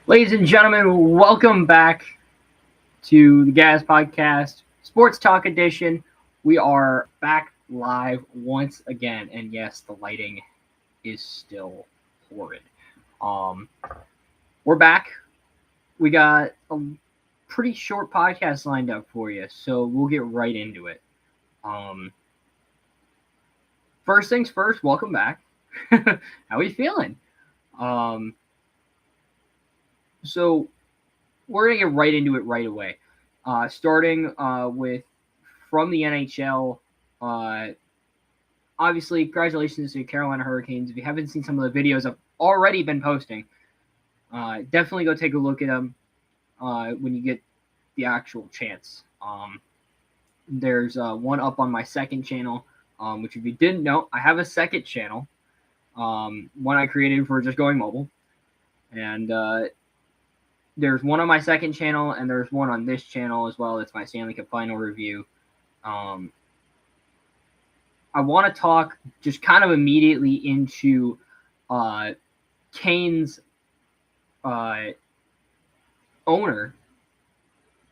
Ladies and gentlemen, welcome back to the Gas Podcast, Sports Talk Edition. We are back live once again, and yes, the lighting is still horrid. Um, we're back. We got a pretty short podcast lined up for you, so we'll get right into it. Um, First things first, welcome back. How are you feeling? Um, so we're gonna get right into it right away. Starting with from the NHL. Uh, Obviously, congratulations to Carolina Hurricanes. If you haven't seen some of the videos I've already been posting, definitely go take a look at them when you get the actual chance. There's one up on my second channel, which if you didn't know, I have a second channel, one I created for just going mobile. And there's one on my second channel, and there's one on this channel as well. It's my Stanley Cup Final review. I want to talk just kind of immediately into Kane's owner.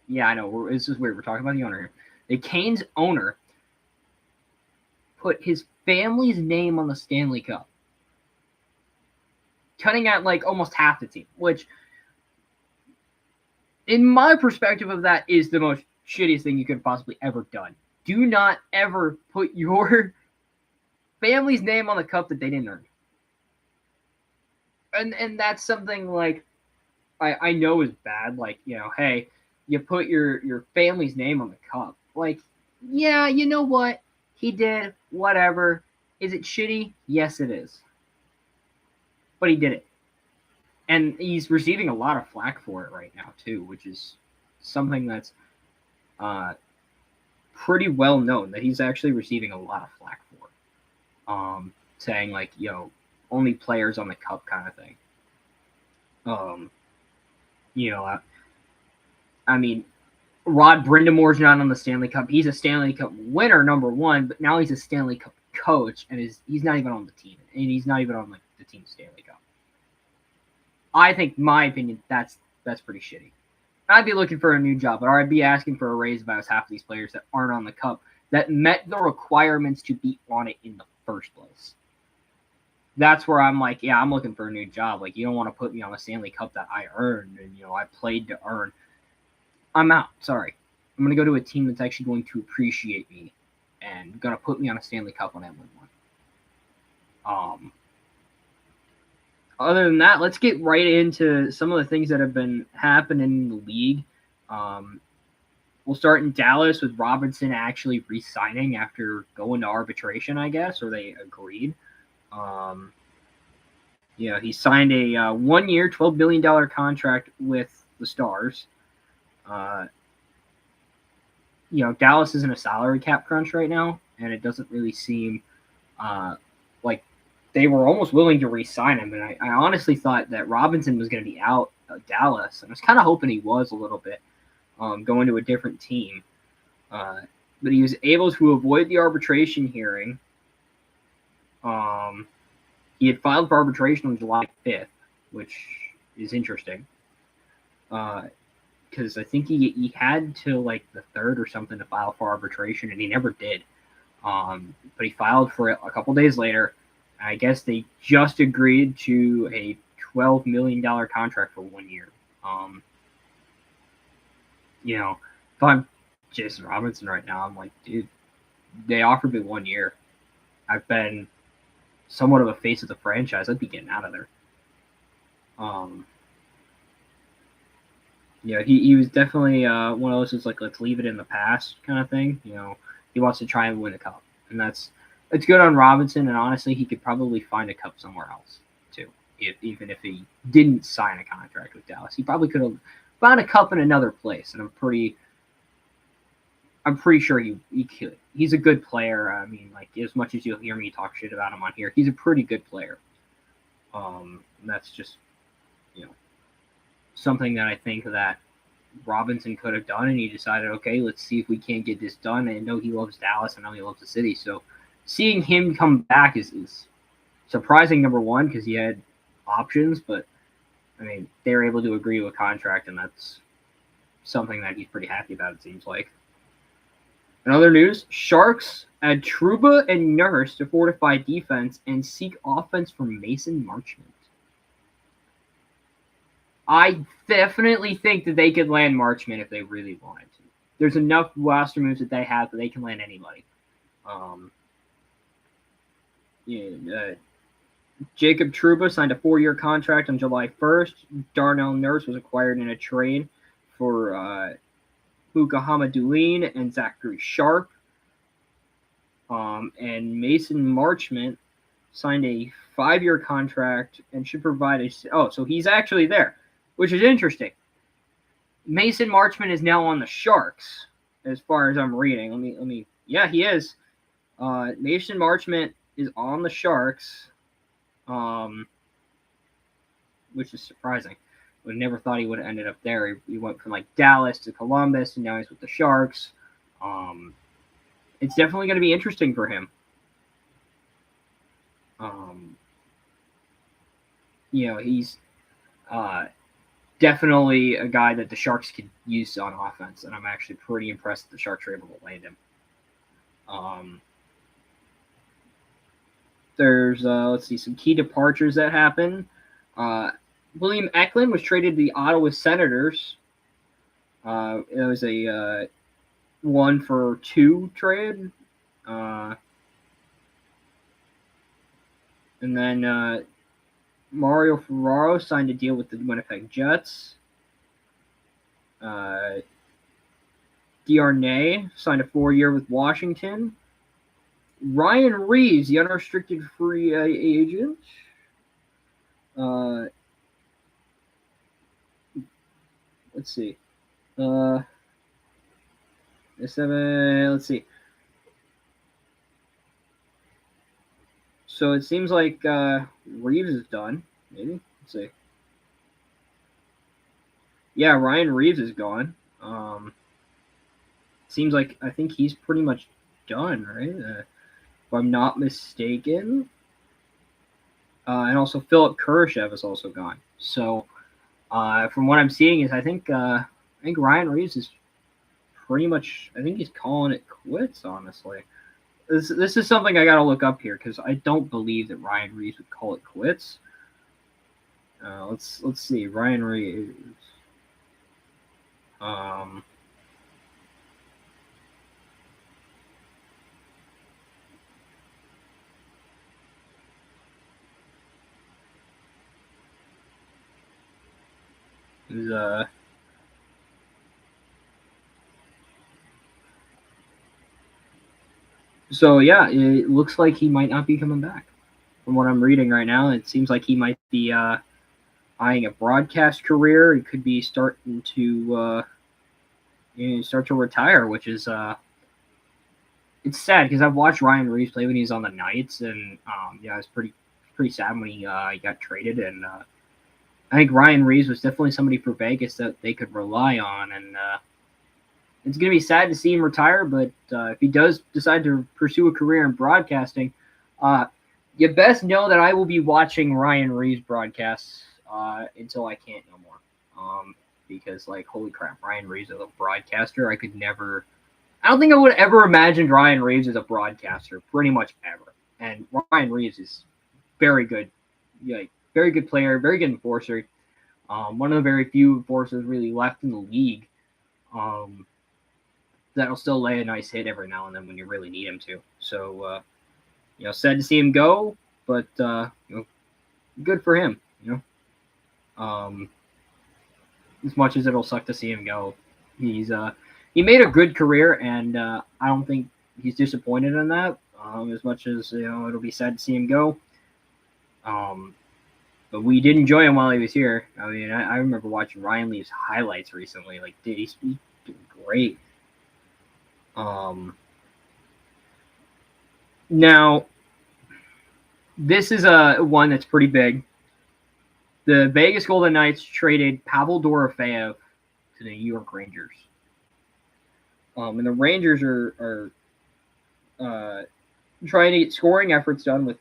Yeah, I know. This is weird. We're talking about the owner here. The Kane's owner put his family's name on the Stanley Cup, cutting out like almost half the team, which in my perspective of that is the most shittiest thing you could have possibly ever done. Do not ever put your family's name on the cup that they didn't earn. And that's something like I know is bad. Like, hey, you put your family's name on the cup. Like, yeah, you know what? He did, whatever. Is it shitty? Yes, it is. But he did it. And he's receiving a lot of flack for it right now, too, which is something that's pretty well known, that he's actually receiving a lot of flack for. Saying, like, only players on the cup kind of thing. I mean, Rod Brindamore's not on the Stanley Cup. He's a Stanley Cup winner, number one, but now he's a Stanley Cup coach, and he's not even on the team, and he's not even on the team Stanley Cup. I think, my opinion, that's pretty shitty. I'd be looking for a new job, or I'd be asking for a raise if I was half of these players that aren't on the cup that met the requirements to be on it in the first place. That's where I'm like, yeah, I'm looking for a new job. Like, you don't want to put me on a Stanley Cup that I earned and, I played to earn. I'm out. Sorry. I'm going to go to a team that's actually going to appreciate me and going to put me on a Stanley Cup when I win one. Other than that, let's get right into some of the things that have been happening in the league. We'll start in Dallas with Robinson actually re-signing after going to arbitration, I guess, or they agreed. He signed a 1-year, $12 million contract with the Stars. Dallas is in a salary cap crunch right now, and it doesn't really seem like they were almost willing to re-sign him. And I honestly thought that Robinson was going to be out of Dallas, and I was kind of hoping he was a little bit, going to a different team. But he was able to avoid the arbitration hearing. He had filed for arbitration on July 5th, which is interesting. Because I think he had till like the 3rd or something to file for arbitration, and he never did. But he filed for it a couple days later. I guess they just agreed to a $12 million contract for 1 year. If I'm Jason Robinson right now, I'm like, dude, they offered me 1 year. I've been somewhat of a face of the franchise. I'd be getting out of there. He was definitely one of those who's like, let's leave it in the past kind of thing. He wants to try and win a cup, and it's good on Robinson. And honestly, he could probably find a cup somewhere else too. Even if he didn't sign a contract with Dallas, he probably could have found a cup in another place. And I'm pretty sure he could. He's a good player. I mean, like, as much as you'll hear me talk shit about him on here, he's a pretty good player. That's just, something that I think that Robinson could have done, and he decided, okay, let's see if we can't get this done. And I know he loves Dallas. I know he loves the city. So seeing him come back is surprising, number one, because he had options, but I mean, they were able to agree to a contract, and that's something that he's pretty happy about, it seems like. In other news, Sharks add Trouba and Nurse to fortify defense and seek offense from Mason Marchment. I definitely think that they could land Marchment if they really wanted to. There's enough roster moves that they have that they can land anybody. Jacob Trouba signed a 4-year contract on July 1st. Darnell Nurse was acquired in a trade for Buka Hamadoulin and Zachary Sharp. And Mason Marchment signed a 5-year contract and should provide so he's actually there, which is interesting. Mason Marchment is now on the Sharks, as far as I'm reading. Let me. Yeah, he is. Mason Marchment is on the Sharks, which is surprising. I never thought he would have ended up there. He went from like Dallas to Columbus, and now he's with the Sharks. It's definitely going to be interesting for him. He's definitely a guy that the Sharks could use on offense, and I'm actually pretty impressed that the Sharks are able to land him. There's some key departures that happen. William Eklund was traded to the Ottawa Senators. It was a 1-for-2 trade. And then Mario Ferraro signed a deal with the Winnipeg Jets. Diarnay signed a 4-year with Washington. Ryan Reeves, the unrestricted free agent. Let's see. Let's see. So it seems like Reeves is done. Maybe. Let's see. Yeah, Ryan Reeves is gone. Seems like I think he's pretty much done, right? If I'm not mistaken. And also Philip Kurashev is also gone. So from what I'm seeing is I think Ryan Reeves is pretty much, I think he's calling it quits, honestly. This is something I got to look up here because I don't believe that Ryan Reeves would call it quits. Let's see. Ryan Reeves. So yeah, it looks like he might not be coming back. From what I'm reading right now, it seems like he might be eyeing a broadcast career. He could be starting to start to retire, which is it's sad because I've watched Ryan Reeves play when he was on the Knights, and it's pretty sad when he got traded. And I think Ryan Reeves was definitely somebody for Vegas that they could rely on, and it's going to be sad to see him retire, but if he does decide to pursue a career in broadcasting, you best know that I will be watching Ryan Reeves broadcasts until I can't no more. Because, like, holy crap, Ryan Reeves as a broadcaster, I don't think I would ever imagine Ryan Reeves as a broadcaster, pretty much ever. And Ryan Reeves is very good, very good player, very good enforcer. One of the very few enforcers really left in the league. That'll still lay a nice hit every now and then when you really need him to. So, sad to see him go, but good for him. As much as it'll suck to see him go, he made a good career, and I don't think he's disappointed in that. As much as it'll be sad to see him go. But we did enjoy him while he was here. I mean, I remember watching Ryan Leaf's highlights recently. Like, dude, he's doing great. Now, this is one that's pretty big. The Vegas Golden Knights traded Pavel Dorofeyev to the New York Rangers. And the Rangers are trying to get scoring efforts done with,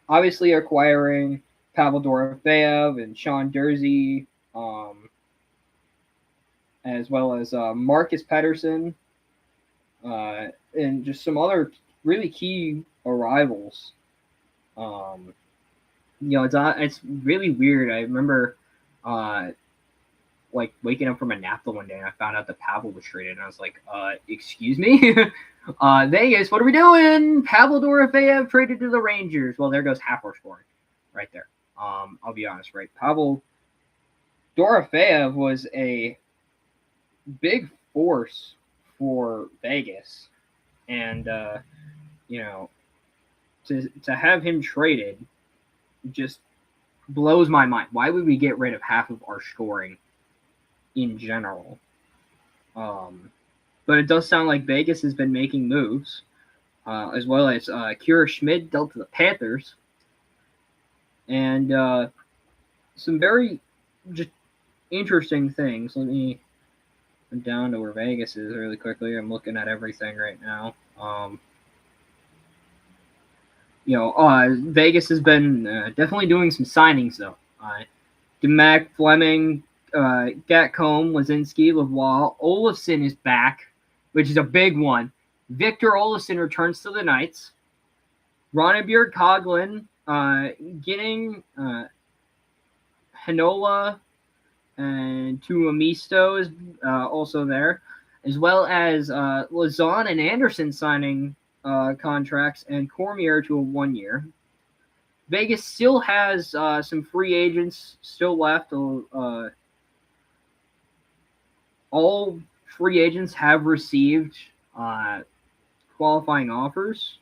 obviously acquiring Pavel Dorofeyev and Sean Dursey, as well as Marcus Pettersson, and just some other really key arrivals. It's really weird. I remember like waking up from a nap the one day and I found out that Pavel was traded, and I was like, excuse me? Vegas, what are we doing? Pavel Dorofeyev traded to the Rangers. Well, there goes half our scoring right there. I'll be honest, right? Pavel Dorofeyev was a big force for Vegas, and to have him traded just blows my mind. Why would we get rid of half of our scoring in general? But it does sound like Vegas has been making moves, as well as Kira Schmid dealt to the Panthers, and some very just interesting things. Let me go down to where Vegas is really quickly. I'm looking at everything right now. Vegas has been definitely doing some signings, though. DeMac, Fleming, Gatcombe, Lazinski, Lavoie. Olofsson is back, which is a big one. Victor Olofsson returns to the Knights. Ronnebeer, Coughlin, Ginning, Hanola, and Tuomisto is also there, as well as Lazan and Anderson signing contracts, and Cormier to a 1 year. Vegas still has some free agents still left. All free agents have received qualifying offers.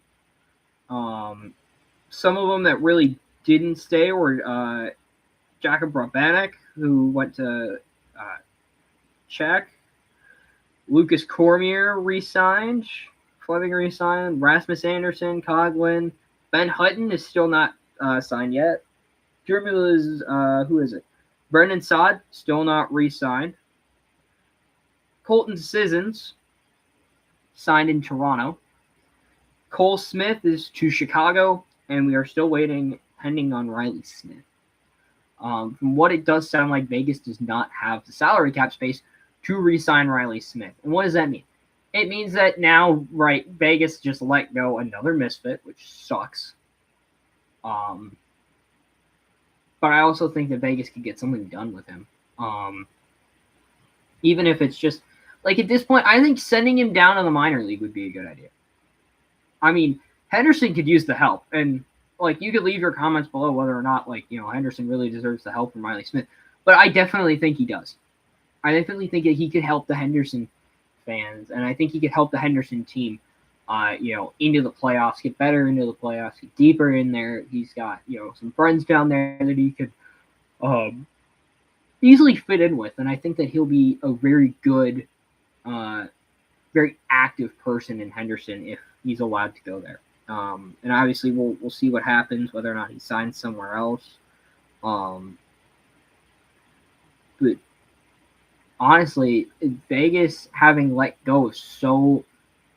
Some of them that really didn't stay were Jakob Brabanek, who went to Czech. Lucas Cormier re-signed. Fleming re-signed. Rasmus Anderson, Coughlin. Ben Hutton is still not signed yet. Jermula is, who is it? Brendan Saad, still not re-signed. Colton Sissons, signed in Toronto. Cole Smith is to Chicago, and we are still waiting, pending on Riley Smith. From what it does sound like, Vegas does not have the salary cap space to re-sign Riley Smith. And what does that mean? It means that now, right, Vegas just let go another misfit, which sucks. But I also think that Vegas could get something done with him. Even if it's just, like, at this point, I think sending him down to the minor league would be a good idea. I mean, Henderson could use the help. And, like, you could leave your comments below whether or not, like, Henderson really deserves the help from Riley Smith. But I definitely think he does. I definitely think that he could help the Henderson fans, and I think he could help the Henderson team, into the playoffs, get better into the playoffs, get deeper in there. He's got, some friends down there that he could easily fit in with, and I think that he'll be a very good, very active person in Henderson if he's allowed to go there. And obviously we'll see what happens, whether or not he signs somewhere else. But honestly, Vegas having let go of so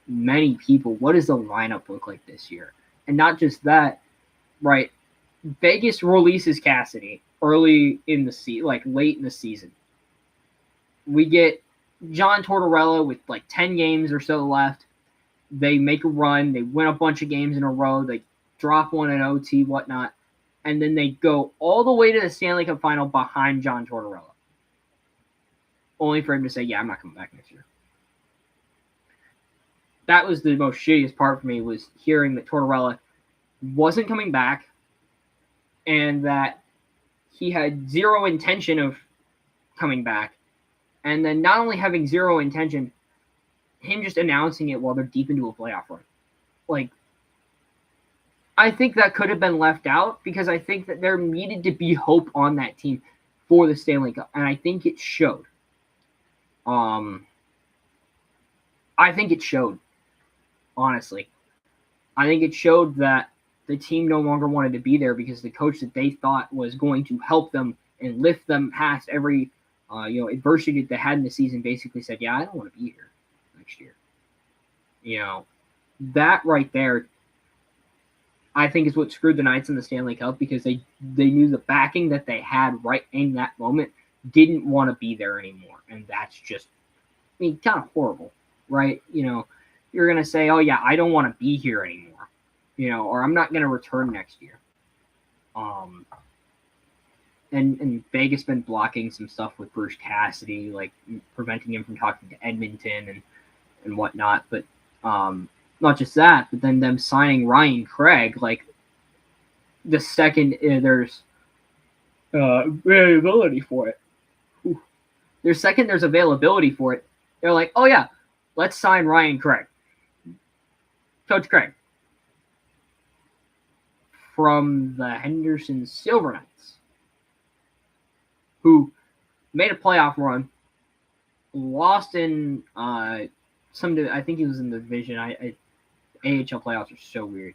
many people, what does the lineup look like this year? And not just that, right? Vegas releases Cassidy early in the late in the season. We get John Tortorella with like 10 games or so left. They make a run. They win a bunch of games in a row. They drop one in OT, whatnot. And then they go all the way to the Stanley Cup final behind John Tortorella. Only for him to say, yeah, I'm not coming back next year. That was the most shittiest part for me, was hearing that Tortorella wasn't coming back and that he had zero intention of coming back. And then not only having zero intention, him just announcing it while they're deep into a playoff run. Like, I think that could have been left out because I think that there needed to be hope on that team for the Stanley Cup. And I think it showed. I think it showed, honestly. I think it showed that the team no longer wanted to be there because the coach that they thought was going to help them and lift them past every adversity that they had in the season basically said, yeah, I don't want to be here next year. That right there, I think is what screwed the Knights in the Stanley Cup, because they knew the backing that they had right in that moment didn't want to be there anymore. And that's just, I mean, kind of horrible, right? You're going to say, oh, yeah, I don't want to be here anymore, or I'm not going to return next year. And Vegas been blocking some stuff with Bruce Cassidy, like preventing him from talking to Edmonton and whatnot. But not just that, but then them signing Ryan Craig, like the second there's availability for it. There's availability for it, they're like, oh yeah, let's sign Ryan Craig. Coach Craig. From the Henderson Silver Knights, who made a playoff run, lost in I think he was in the division. AHL playoffs are so weird.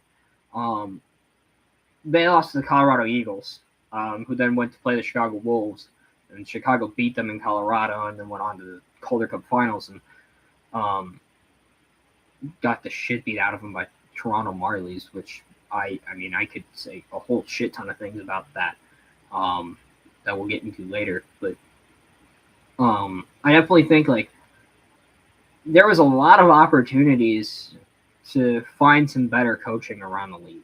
They lost to the Colorado Eagles, who then went to play the Chicago Wolves, and Chicago beat them in Colorado, and then went on to the Calder Cup Finals and got the shit beat out of them by Toronto Marlies, which I mean, I could say a whole shit ton of things about that that we'll get into later. But I definitely think, like, there was a lot of opportunities to find some better coaching around the league.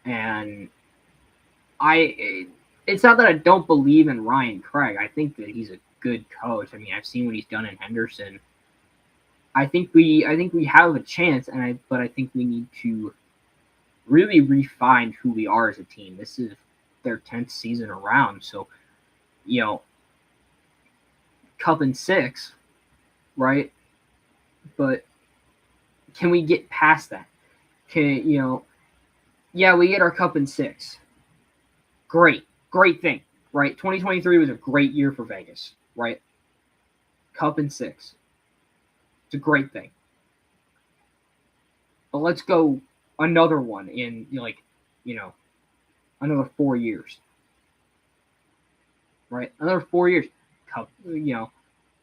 And it's not that I don't believe in Ryan Craig. I think that he's a good coach. I mean, I've seen what he's done in Henderson. I think we have a chance, but I think we need to really refine who we are as a team. This is their 10th season around, so Cup and 6, right? But can we get past that? Yeah, we get our Cup and 6. Great thing, right? 2023 was a great year for Vegas, right? Cup and 6. It's a great thing. But let's go another one in another 4 years. Right? Another 4 years. Cup,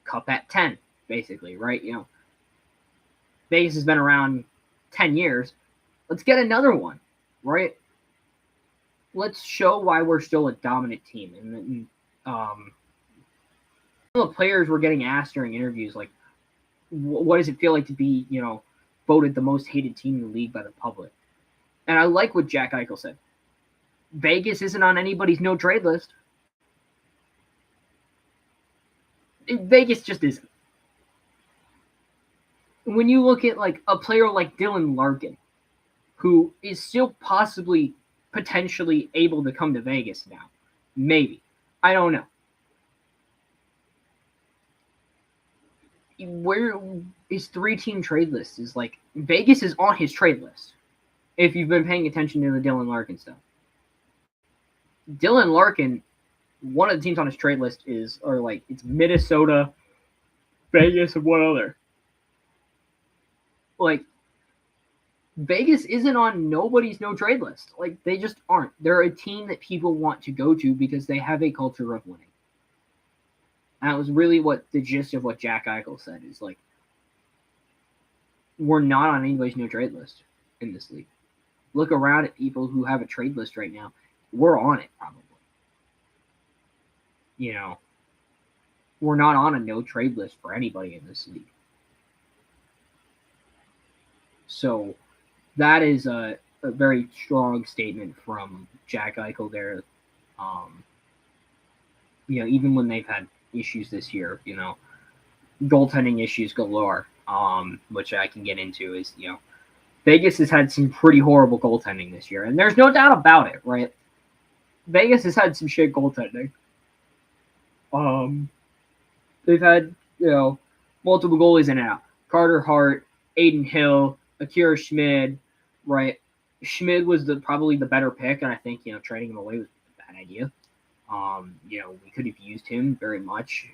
Cup at 10, basically, right? Vegas has been around 10 years. Let's get another one, right? Let's show why we're still a dominant team. And the players were getting asked during interviews, like, what does it feel like to be, voted the most hated team in the league by the public? And I like what Jack Eichel said. Vegas isn't on anybody's no trade list. Vegas just isn't. When you look at, like, a player like Dylan Larkin, who is still potentially able to come to Vegas now, maybe, I don't know. Where his 3-team trade list is, like, Vegas is on his trade list. If you've been paying attention to the Dylan Larkin stuff, Dylan Larkin, one of the teams on his trade list it's Minnesota, Vegas, and one other. Like, Vegas isn't on nobody's no trade list. Like, they just aren't. They're a team that people want to go to because they have a culture of winning. And that was really what the gist of what Jack Eichel said, is like, we're not on anybody's no trade list in this league. Look around at people who have a trade list right now. We're on it, probably. We're not on a no trade list for anybody in this league. So that is a very strong statement from Jack Eichel there. Even when they've had issues this year, goaltending issues galore, which I can get into, is, Vegas has had some pretty horrible goaltending this year, and there's no doubt about it, right? Vegas has had some shit goaltending. They've had, multiple goalies in and out. Carter Hart, Aiden Hill, Akira Schmid, right? Schmid was probably the better pick, and I think, trading him away was a bad idea. We could have used him very much.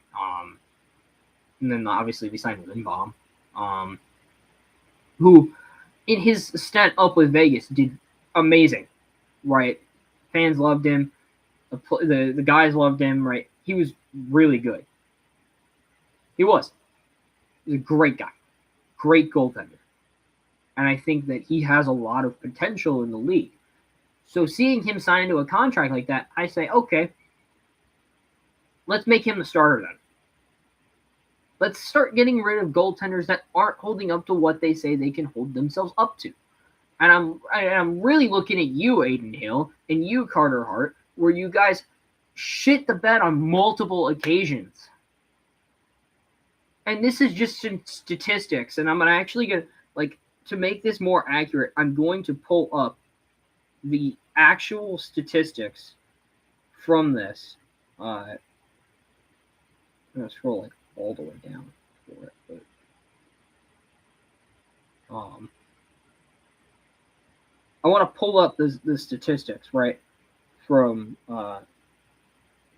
And then obviously we signed Lindbaum, who in his stint up with Vegas did amazing, right? Fans loved him. The guys loved him, right? He was really good. He was. He was a great guy. Great goaltender. and I think that he has a lot of potential in the league. So seeing him sign into a contract like that, I say, okay, let's make him the starter then. Let's start getting rid of goaltenders that aren't holding up to what they say they can hold themselves up to. And I'm really looking at you, Aiden Hill, and you, Carter Hart, where you guys shit the bed on multiple occasions. And this is just some statistics, and I'm actually going to, like, to make this more accurate, I'm going to pull up the actual statistics from this. I'm going to scroll, like, all the way down for it. But, I want to pull up the statistics, right, from,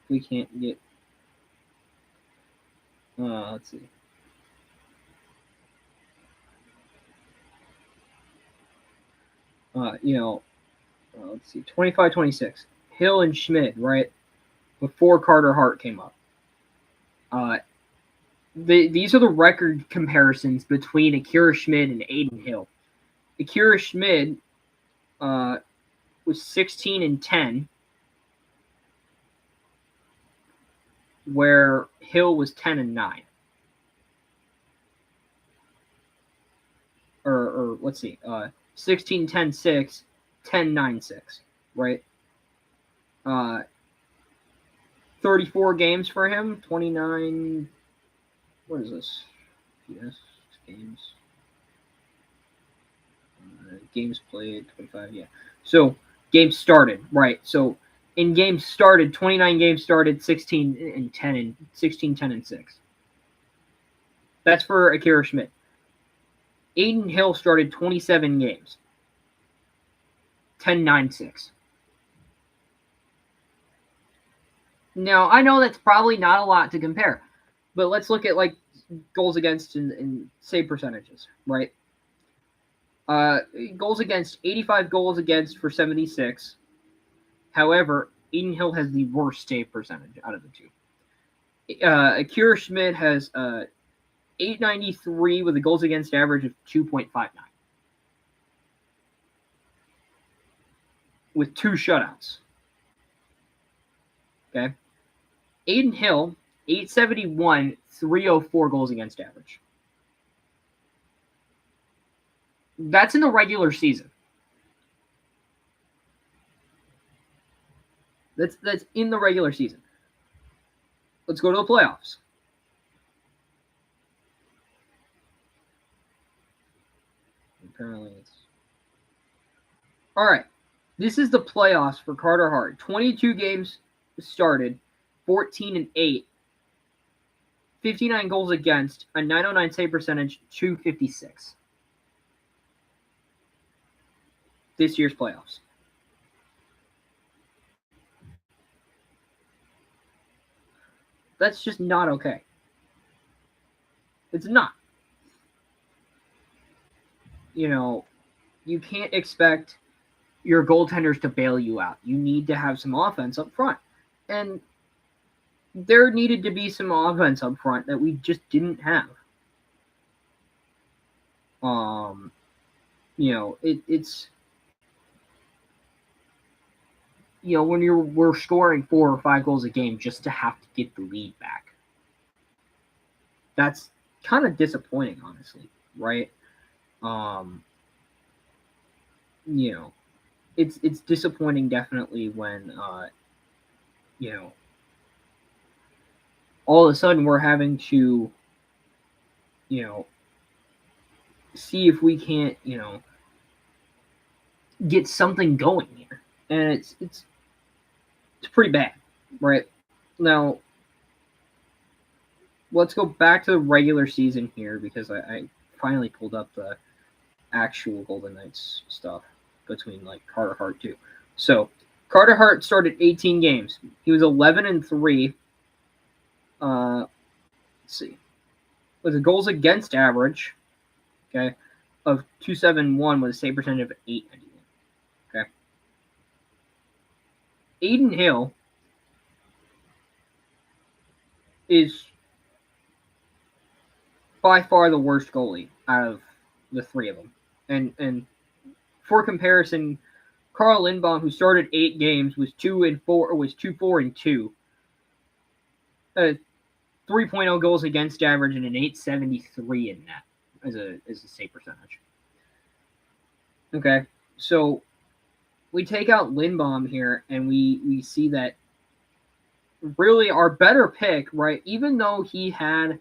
we can't get, let's see. Let's see, 25-26. Hill and Schmidt, right, before Carter Hart came up. These are the record comparisons between Akira Schmid and Aiden Hill. Akira Schmid was 16-10, where Hill was 10-9. Or let's see, 16-10-6, 10-9-6, right? 34 games for him, 29. What is this? Yes, games. Games played, 25, yeah. So, games started, right. So, in games started, 29 games started, 16-10 and 16-10-6. That's for Akira Schmidt. Aiden Hill started 27 games, 10-9-6. Now, I know that's probably not a lot to compare, but let's look at, like, goals against and save percentages, right? Goals against, 85 goals against for 76. However, Aiden Hill has the worst save percentage out of the two. Akira Schmidt has 893 with a goals against average of 2.59. With 2 shutouts. Okay. Aiden Hill, 871, 304 goals against average. That's in the regular season. That's in the regular season. Let's go to the playoffs. Apparently it's... All right. This is the playoffs for Carter Hart. 22 games started, 14-8, 59 goals against, a 909 save percentage, 256. This year's playoffs. That's just not okay. It's not. You know, you can't expect your goaltenders to bail you out. You need to have some offense up front. And there needed to be some offense up front that we just didn't have. It's when we're scoring 4 or 5 goals a game just to have to get the lead back. That's kind of disappointing, honestly, right? It's disappointing definitely when all of a sudden we're having to see if we can't get something going here, and it's pretty bad, right? Now let's go back to the regular season here because I finally pulled up the actual Golden Knights stuff between, like, Carter Hart too. So Carter Hart started 18 games. He was 11-3. Let's see, with a goals against average, okay, of 271 with a save percentage of 891. Okay. Aiden Hill is by far the worst goalie out of the 3 of them. And for comparison, Carl Lindbaum, who started 8 games, was 2-4-2. 3.0 goals against average and an 873 in net as a save percentage. Okay, so we take out Lindbaum here, and we see that really our better pick, right? Even though he had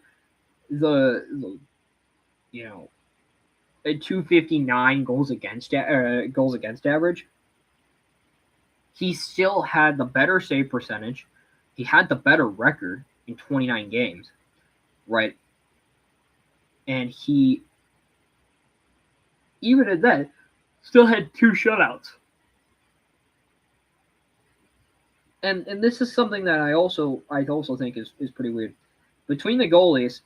the a 259 goals against average, he still had the better save percentage. He had the better record in 29 games, right? And he, even at that, still had 2 shutouts. And this is something that I also think is pretty weird. Between the goalies,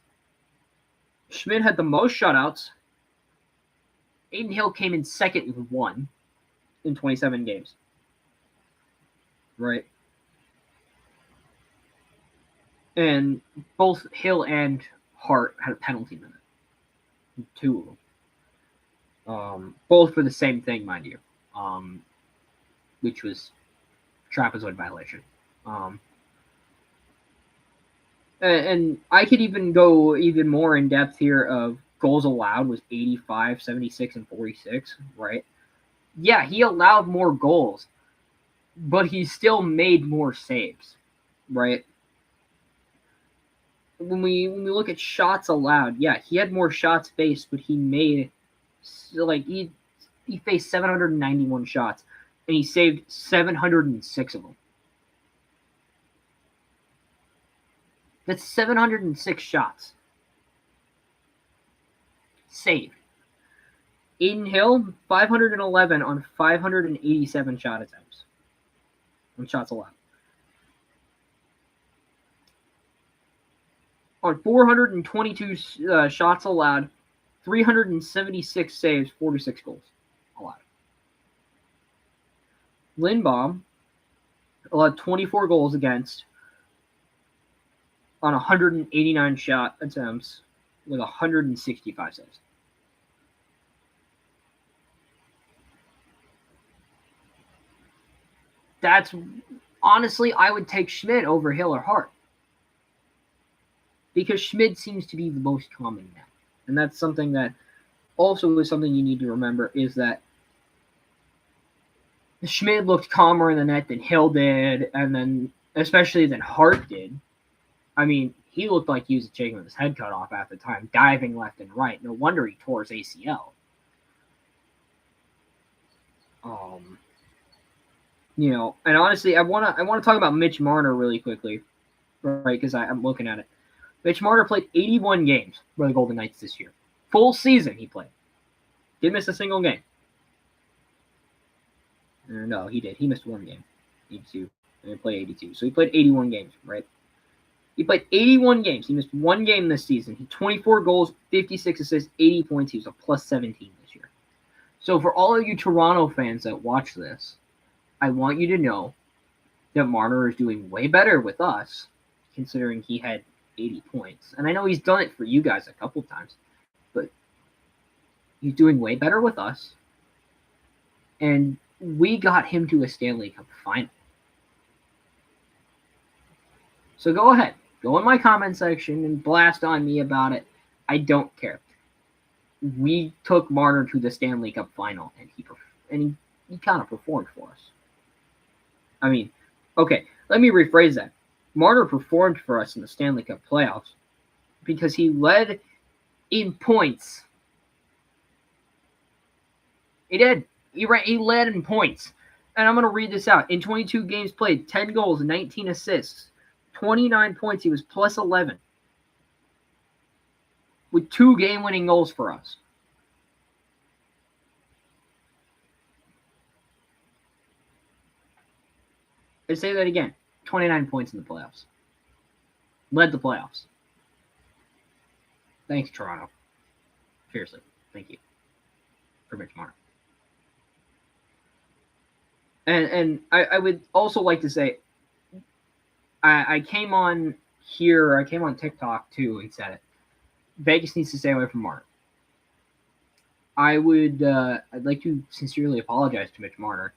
Schmidt had the most shutouts. Adin Hill came in second with 1 in 27 games. Right? And both Hill and Hart had a penalty minute. 2 of them. Both for the same thing, mind you. Which was trapezoid violation. And I could even go even more in depth here of goals allowed was 85, 76, and 46, right? Yeah, he allowed more goals, but he still made more saves, right? When we look at shots allowed, yeah, he had more shots faced, but he made he faced 791 shots, and he saved 706 of them. That's 706 shots saved. Adin Hill, 511 on 587 shot attempts. On shots allowed. On 422 shots allowed, 376 saves, 46 goals allowed. Lindbaum allowed 24 goals against on 189 shot attempts with 165 saves. That's honestly, I would take Schmidt over Hill or Hart. Because Schmidt seems to be the most common now. And that's something that also is something you need to remember is that Schmidt looked calmer in the net than Hill did, and then especially than Hart did. I mean, he looked like he was shaking with his head cut off at the time, diving left and right. No wonder he tore his ACL. And honestly, I want to talk about Mitch Marner really quickly, right? Because I'm looking at it. Mitch Marner played 81 games for the Golden Knights this year. Full season he played. Didn't miss a single game. No, he did. He missed 1 game. 82. And he played 82. So he played 81 games, right? He played 81 games. He missed 1 game this season. He 24 goals, 56 assists, 80 points. He was a plus 17 this year. So for all of you Toronto fans that watch this, I want you to know that Marner is doing way better with us, considering he had 80 points. And I know he's done it for you guys a couple times, but he's doing way better with us. And we got him to a Stanley Cup final. So go ahead. Go in my comment section and blast on me about it. I don't care. We took Marner to the Stanley Cup final, and he kind of performed for us. I mean, okay, let me rephrase that. Marner performed for us in the Stanley Cup playoffs because he led in points. He did. He led in points. And I'm going to read this out. In 22 games played, 10 goals, 19 assists, 29 points. He was plus 11 with 2 game-winning goals for us. I say that again. 29 points in the playoffs. Led the playoffs. Thanks, Toronto. Seriously. Thank you for Mitch Marner. And I would also like to say, I came on here, I came on TikTok too and said it. Vegas needs to stay away from Marner. I'd like to sincerely apologize to Mitch Marner.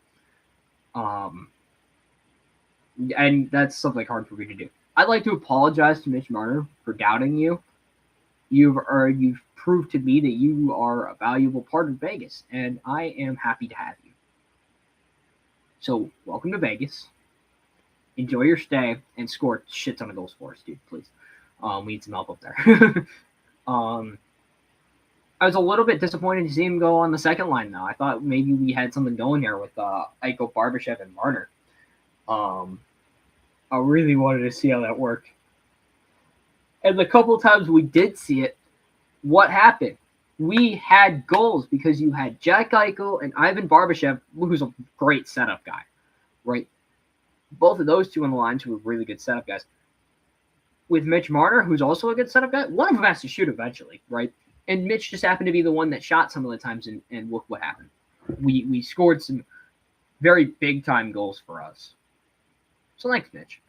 And that's something hard for me to do. I'd like to apologize to Mitch Marner for doubting you. You've proved to me that you are a valuable part of Vegas, and I am happy to have you. So welcome to Vegas. Enjoy your stay and score shit ton of goals for us, dude. Please. We need some help up there. I was a little bit disappointed to see him go on the second line, though. I thought maybe we had something going here with Eichel, Barbashev, and Marner. I really wanted to see how that worked. And the couple times we did see it, what happened? We had goals because you had Jack Eichel and Ivan Barbashev, who's a great setup guy, right? Both of those two on the lines who were really good setup guys. With Mitch Marner, who's also a good setup guy, one of them has to shoot eventually, right? And Mitch just happened to be the one that shot some of the times, and look what happened. We scored some very big-time goals for us. So thanks, Mitch.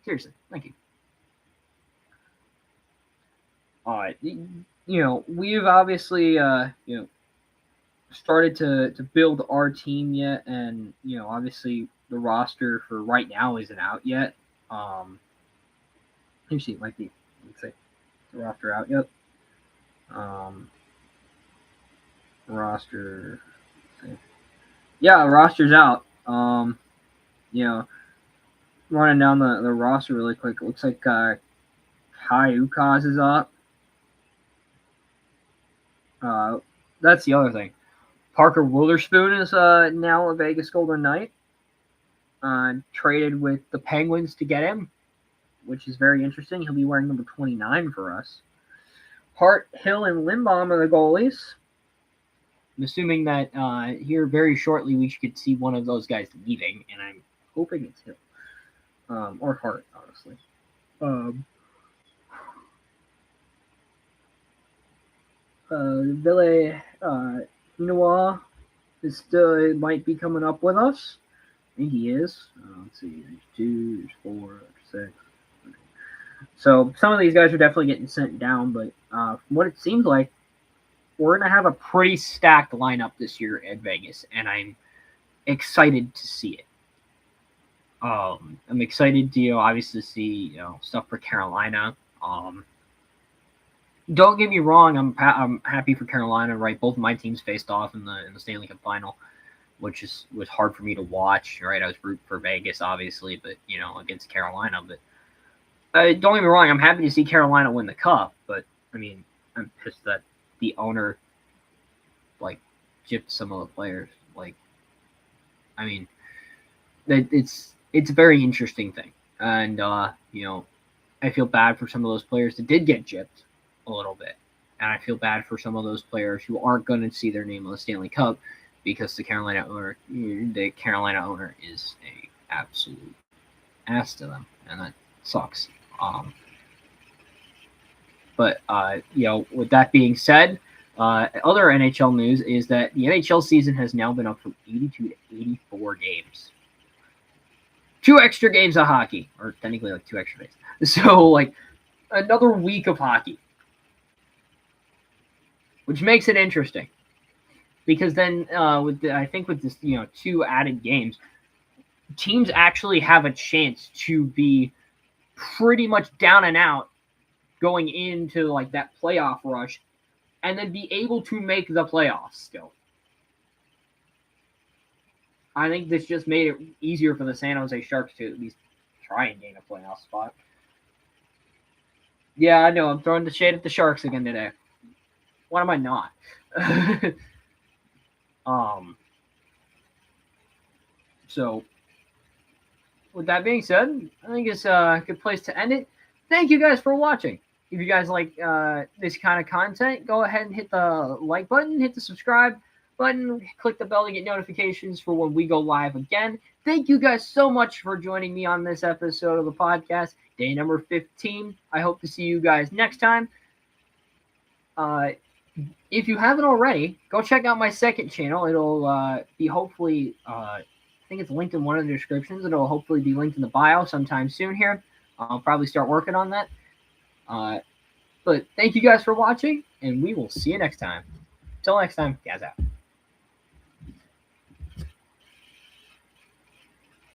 Seriously, thank you. We've obviously, started to build our team yet, and, obviously the roster for right now isn't out yet. Let me see, it might be, let's say, the roster out yet. Roster. Yeah, roster's out. Running down the roster really quick. It looks like Kai Ukaz is up. That's the other thing. Parker Witherspoon is now a Vegas Golden Knight. Traded with the Penguins to get him, which is very interesting. He'll be wearing number 29 for us. Hart, Hill, and Lindbaum are the goalies. I'm assuming that here very shortly we could see one of those guys leaving, and I'm hoping it's Hill. Or Hart, honestly. Ville Inoua is still might be coming up with us. I think he is. Let's see. There's 2, there's 4, there's 6. So some of these guys are definitely getting sent down, but from what it seems like, we're going to have a pretty stacked lineup this year at Vegas, and I'm excited to see it. I'm excited to, obviously see, stuff for Carolina. Don't get me wrong, I'm happy for Carolina, right? Both of my teams faced off in the Stanley Cup final, which was hard for me to watch, right? I was rooting for Vegas, obviously, but, against Carolina, but don't get me wrong, I'm happy to see Carolina win the cup, but, I mean, I'm pissed that the owner, gypped some of the players. I mean, it's a very interesting thing. And, I feel bad for some of those players that did get gypped a little bit. And I feel bad for some of those players who aren't going to see their name on the Stanley Cup because the Carolina owner is a absolute ass to them. And that sucks. But with that being said, other NHL news is that the NHL season has now been up from 82 to 84 games. 2 extra games of hockey, or technically 2 extra days. So another week of hockey, which makes it interesting. Because then with this 2 added games, teams actually have a chance to be pretty much down and out going into that playoff rush and then be able to make the playoffs still. I think this just made it easier for the San Jose Sharks to at least try and gain a playoff spot. Yeah, I know. I'm throwing the shade at the Sharks again today. Why am I not? So, with that being said, I think it's a good place to end it. Thank you guys for watching. If you guys like this kind of content, go ahead and hit the like button, hit the subscribe button, click the bell to get notifications for when we go live again. Thank you guys so much for joining me on this episode of the podcast, day number 15. I hope to see you guys next time. If you haven't already, go check out my second channel. It'll be hopefully, I think it's linked in one of the descriptions. It'll hopefully be linked in the bio sometime soon here. I'll probably start working on that. But thank you guys for watching, and we will see you next time. Till next time, guys out.